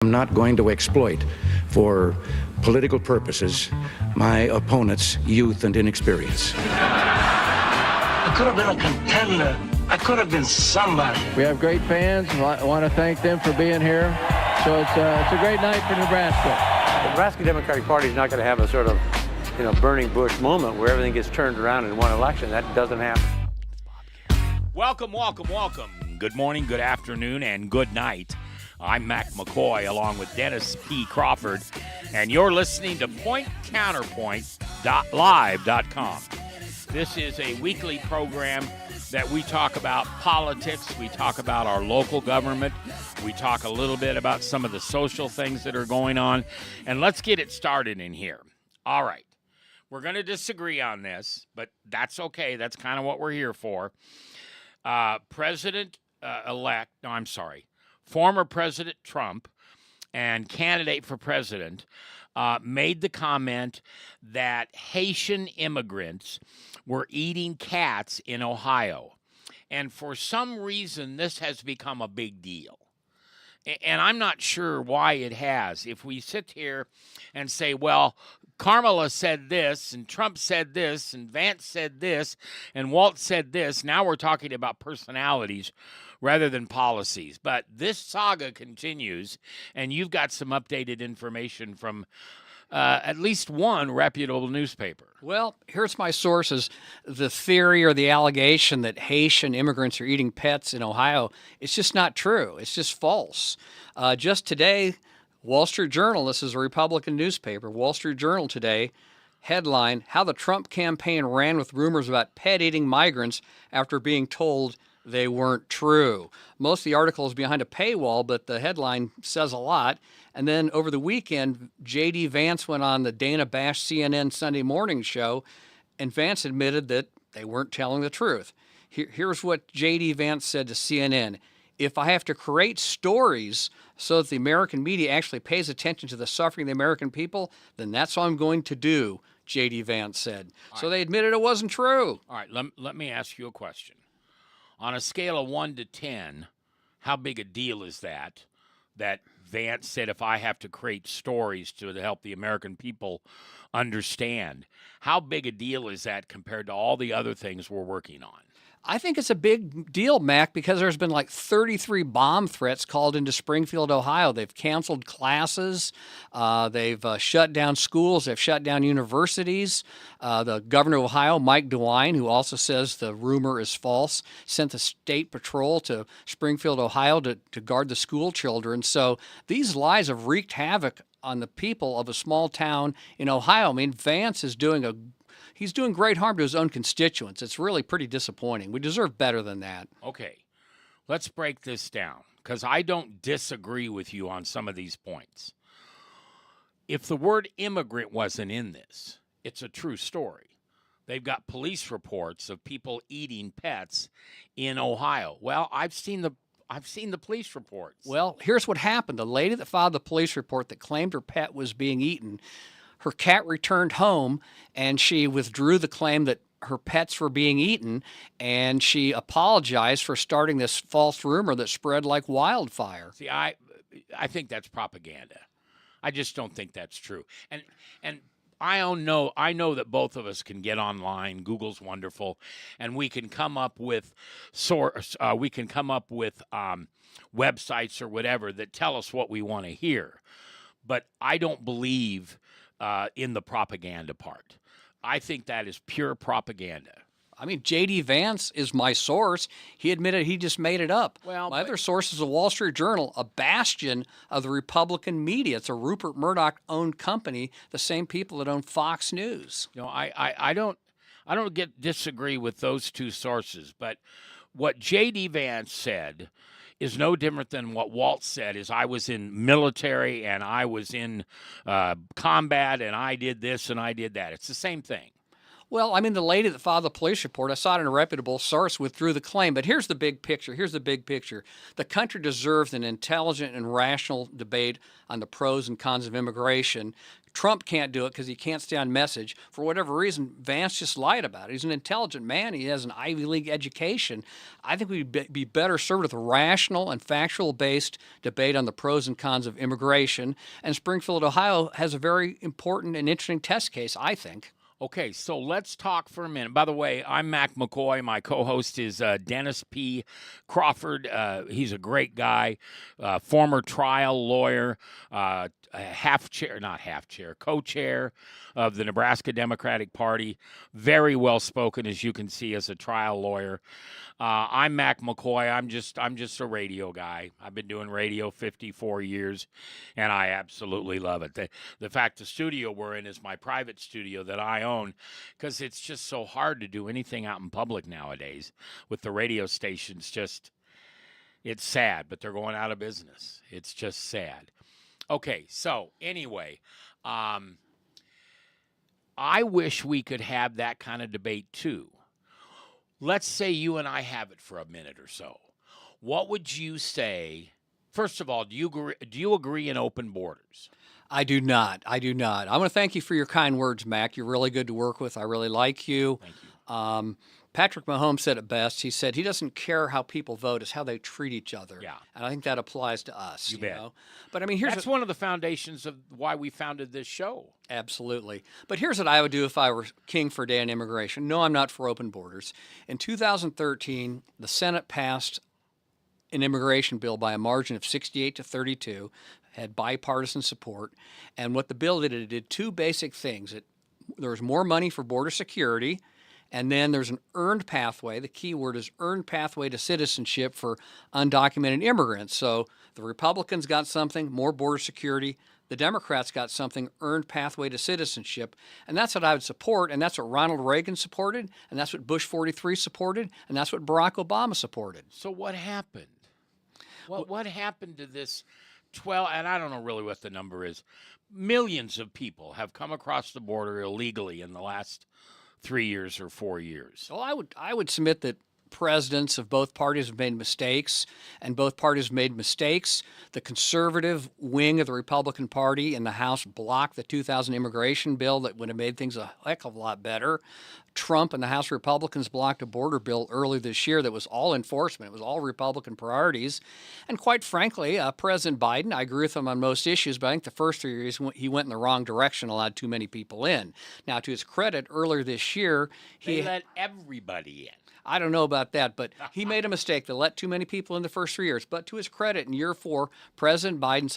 I'm not going to exploit for political purposes my opponent's youth and inexperience. I could have been a contender. I could have been somebody. We have great fans. I want to thank them for being here. So it's a great night for Nebraska. The Nebraska Democratic Party is not going to have a sort of, burning bush moment where everything gets turned around in one election. That doesn't happen. Welcome. Good morning, good afternoon, and good night. I'm McKoy along with Dennis P. Crawford, and you're listening to PointCounterpoint.live.com. This is a weekly program that we talk about politics, we talk about our local government, we talk a little bit about some of the social things that are going on, and let's get it started in here. All right, we're going to disagree on this, but that's okay. That's kind of what we're here for. Former President Trump and candidate for president made the comment that Haitian immigrants were eating cats in Ohio. And for some reason, this has become a big deal. And I'm not sure why it has. If we sit here and say, well, Kamala said this, and Trump said this, and Vance said this, and Walt said this, now we're talking about personalities rather than policies. But this saga continues, and you've got some updated information from at least one reputable newspaper. Well, here's my sources. The theory or the allegation that Haitian immigrants are eating pets in Ohio, it's just not true. It's just false. Just today, Wall Street Journal, this is a Republican newspaper, Wall Street Journal today, headline, How the Trump Campaign Ran with Rumors About Pet-Eating Migrants After Being Told They Weren't True. Most of the article is behind a paywall, but the headline says a lot. And then over the weekend, J.D. Vance went on the Dana Bash CNN Sunday morning show, and Vance admitted that they weren't telling the truth. Here's what J.D. Vance said to CNN. If I have to create stories so that the American media actually pays attention to the suffering of the American people, then that's what I'm going to do, J.D. Vance said. So they admitted it wasn't true. All right, let me ask you a question. On a scale of 1 to 10, how big a deal is that Vance said if I have to create stories to help the American people understand? How big a deal is that compared to all the other things we're working on? I think it's a big deal, Mac, because there's been like 33 bomb threats called into Springfield, Ohio. They've canceled classes. They've shut down schools. They've shut down universities. The governor of Ohio, Mike DeWine, who also says the rumor is false, sent the state patrol to Springfield, Ohio to guard the school children. So these lies have wreaked havoc on the people of a small town in Ohio. I mean, Vance is He's doing great harm to his own constituents. It's really pretty disappointing. We deserve better than that. Okay, let's break this down, because I don't disagree with you on some of these points. If the word immigrant wasn't in this, it's a true story. They've got police reports of people eating pets in Ohio. Well, I've seen the police reports. Well, here's what happened. The lady that filed the police report that claimed her pet was being eaten, her cat returned home, and she withdrew the claim that her pets were being eaten, and she apologized for starting this false rumor that spread like wildfire. See, I think that's propaganda. I just don't think that's true. And I know that both of us can get online. Google's wonderful, and we can come up with websites or whatever that tell us what we want to hear. But I don't believe in the propaganda part. I think that is pure propaganda. I mean, J.D. Vance is my source. He admitted he just made it up. Well, my other source is the Wall Street Journal, a bastion of the Republican media. It's a Rupert Murdoch-owned company, the same people that own Fox News. I don't disagree with those two sources, but what J.D. Vance said is no different than what Walt said, is I was in military and I was in combat and I did this and I did that. It's the same thing. Well, I mean, the lady that filed the police report, I saw it in a reputable source, withdrew the claim. But here's the big picture. Here's the big picture. The country deserves an intelligent and rational debate on the pros and cons of immigration. Trump can't do it because he can't stay on message. For whatever reason, Vance just lied about it. He's an intelligent man. He has an Ivy League education. I think we'd be better served with a rational and factual-based debate on the pros and cons of immigration. And Springfield, Ohio has a very important and interesting test case, I think. Okay, so let's talk for a minute. By the way, I'm Mac McKoy. My co-host is Dennis P. Crawford. He's a great guy, former trial lawyer, co-chair of the Nebraska Democratic Party. Very well spoken, as you can see, as a trial lawyer. I'm Mac McKoy. I'm just a radio guy. I've been doing radio 54 years, and I absolutely love it. The fact the studio we're in is my private studio that I own, because it's just so hard to do anything out in public nowadays with the radio stations. It's sad, but they're going out of business. It's just sad. Okay, so anyway, I wish we could have that kind of debate too. Let's say you and I have it for a minute or so. What would you say? First of all, do you agree in open borders? I do not. I want to thank you for your kind words, Mac. You're really good to work with. I really like you. Thank you. Patrick Mahomes said it best. He said he doesn't care how people vote; it's how they treat each other. Yeah. And I think that applies to us. You bet. Know? But I mean, That's one of the foundations of why we founded this show. Absolutely. But here's what I would do if I were king for a day on immigration. No, I'm not for open borders. In 2013, the Senate passed an immigration bill by a margin of 68 to 32, had bipartisan support. And what the bill did, it did two basic things. There was more money for border security, and then there's an earned pathway. The key word is earned pathway to citizenship for undocumented immigrants. So the Republicans got something, more border security. The Democrats got something, earned pathway to citizenship. And that's what I would support, and that's what Ronald Reagan supported, and that's what Bush 43 supported, and that's what Barack Obama supported. So what happened? What happened to this 12, and I don't know really what the number is, millions of people have come across the border illegally in the last 3 years or 4 years? So I would submit that presidents of both parties have made mistakes, and both parties made mistakes. The conservative wing of the Republican Party in the House blocked the 2000 immigration bill that would have made things a heck of a lot better. Trump and the House Republicans blocked a border bill earlier this year that was all enforcement. It was all Republican priorities. And quite frankly, President Biden, I agree with him on most issues, but I think the first 3 years he went in the wrong direction, allowed too many people in. Now, to his credit, earlier this year, They let everybody in. I don't know about that, but he made a mistake. They let too many people in the first 3 years. But to his credit, in year 4, President Biden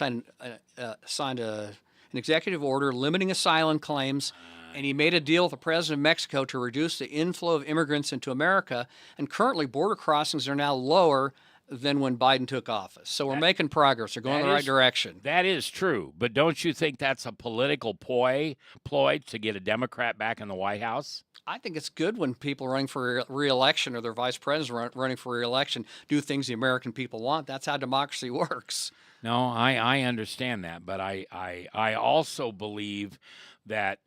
signed an executive order limiting asylum claims, and he made a deal with the president of Mexico to reduce the inflow of immigrants into America. And currently, border crossings are now lower than when Biden took office. So we're making progress. They're going in the right direction. That is true. But don't you think that's a political ploy to get a Democrat back in the White House? I think it's good when people running for re-election or their vice president running for re-election do things the American people want. That's how democracy works. No, I understand that, but I also believe that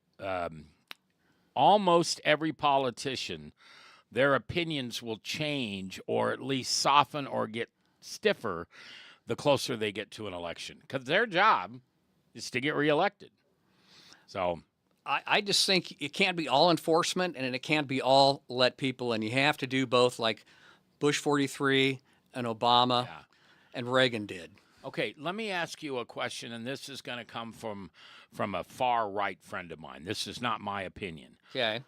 almost every politician, their opinions will change or at least soften or get stiffer the closer they get to an election, because their job is to get reelected. So I just think it can't be all enforcement and it can't be all let people in. You have to do both, like Bush 43 and Obama and Reagan did. Okay, let me ask you a question, and this is going to come from a far-right friend of mine. This is not my opinion. Okay.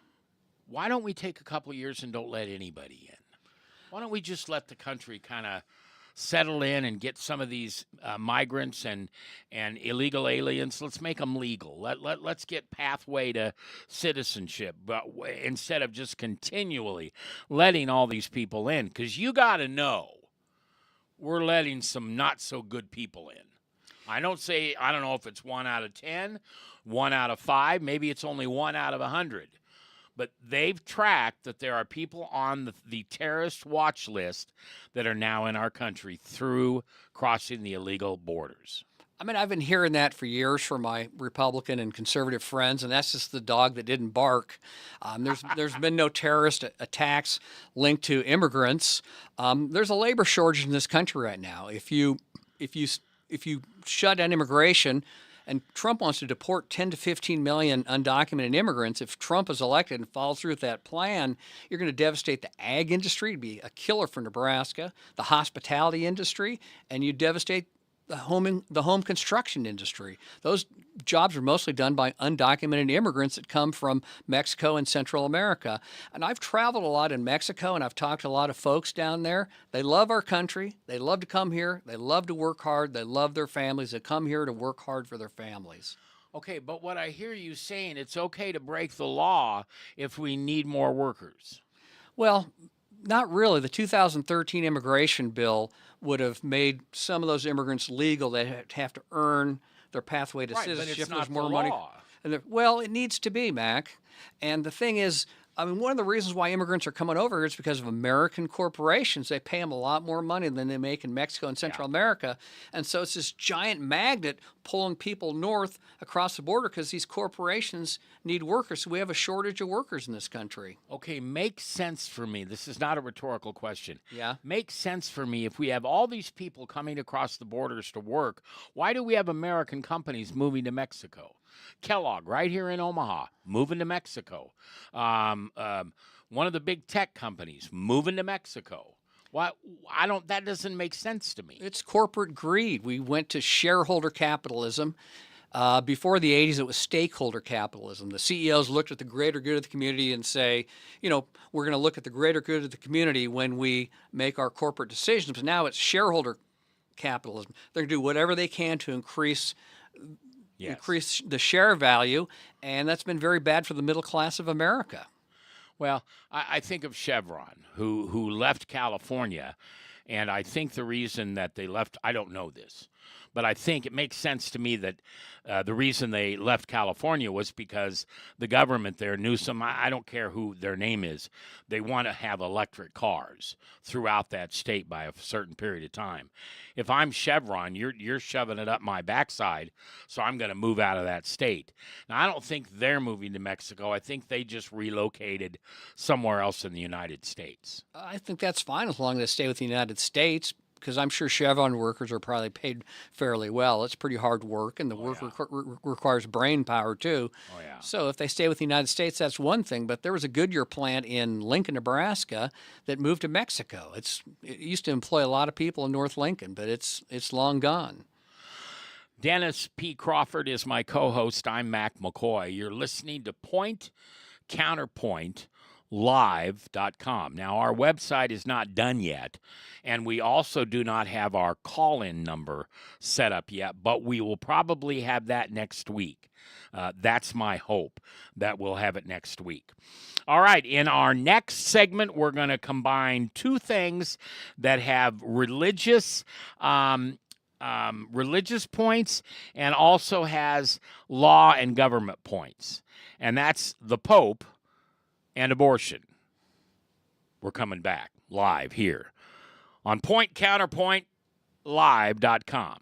Why don't we take a couple of years and don't let anybody in? Why don't we just let the country kind of settle in and get some of these migrants and illegal aliens? Let's make them legal. Let's get pathway to citizenship, but instead of just continually letting all these people in, because you got to know we're letting some not so good people in. I don't know if it's 1 out of 10, 1 out of 5, maybe it's only 1 out of 100. But they've tracked that there are people on the terrorist watch list that are now in our country through crossing the illegal borders. I mean, I've been hearing that for years from my Republican and conservative friends, and that's just the dog that didn't bark. There's been no terrorist attacks linked to immigrants. There's a labor shortage in this country right now. If you shut down immigration, and Trump wants to deport 10 to 15 million undocumented immigrants. If Trump is elected and follows through with that plan, you're going to devastate the ag industry. It'd be a killer for Nebraska, the hospitality industry, and you devastate the home construction industry. Those jobs are mostly done by undocumented immigrants that come from Mexico and Central America. And I've traveled a lot in Mexico, and I've talked to a lot of folks down there. They love our country. They love to come here. They love to work hard. They love their families. They come here to work hard for their families. Okay, but what I hear you saying, it's okay to break the law if we need more workers. Well, not really. The 2013 immigration bill would have made some of those immigrants legal. They have to earn their pathway to citizenship. But it's not more the money. law. Well, it needs to be, Mac. And the thing is, I mean, one of the reasons why immigrants are coming over here is because of American corporations. They pay them a lot more money than they make in Mexico and Central America. And so it's this giant magnet pulling people north across the border because these corporations need workers. So we have a shortage of workers in this country. Okay, makes sense for me. This is not a rhetorical question. Yeah. Makes sense for me. If we have all these people coming across the borders to work, why do we have American companies moving to Mexico? Kellogg, right here in Omaha, moving to Mexico. One of the big tech companies moving to Mexico. Why? That doesn't make sense to me. It's corporate greed. We went to shareholder capitalism. Before the 80s, it was stakeholder capitalism. The CEOs looked at the greater good of the community and say, we're going to look at the greater good of the community when we make our corporate decisions. But now it's shareholder capitalism. They're going to do whatever they can to increase the share value, and that's been very bad for the middle class of America. Well, I think of Chevron, who left California, and I think the reason that they left, I don't know this, but I think it makes sense to me that the reason they left California was because the government there, Newsom, I don't care who their name is, they want to have electric cars throughout that state by a certain period of time. If I'm Chevron, you're shoving it up my backside, so I'm going to move out of that state. Now, I don't think they're moving to Mexico. I think they just relocated somewhere else in the United States. I think that's fine as long as they stay with the United States, because I'm sure Chevron workers are probably paid fairly well. It's pretty hard work, and the work requires brain power, too. Oh, yeah. So if they stay with the United States, that's one thing. But there was a Goodyear plant in Lincoln, Nebraska that moved to Mexico. It used to employ a lot of people in North Lincoln, but it's long gone. Dennis P. Crawford is my co-host. I'm Mac McKoy. You're listening to Point Counterpoint live.com. Now, our website is not done yet, and we also do not have our call-in number set up yet, but we will probably have that next week. That's my hope, that we'll have it next week. All right, in our next segment, we're going to combine two things that have religious points and also has law and government points, and that's the Pope and abortion. We're coming back live here on Point Counterpoint live.com.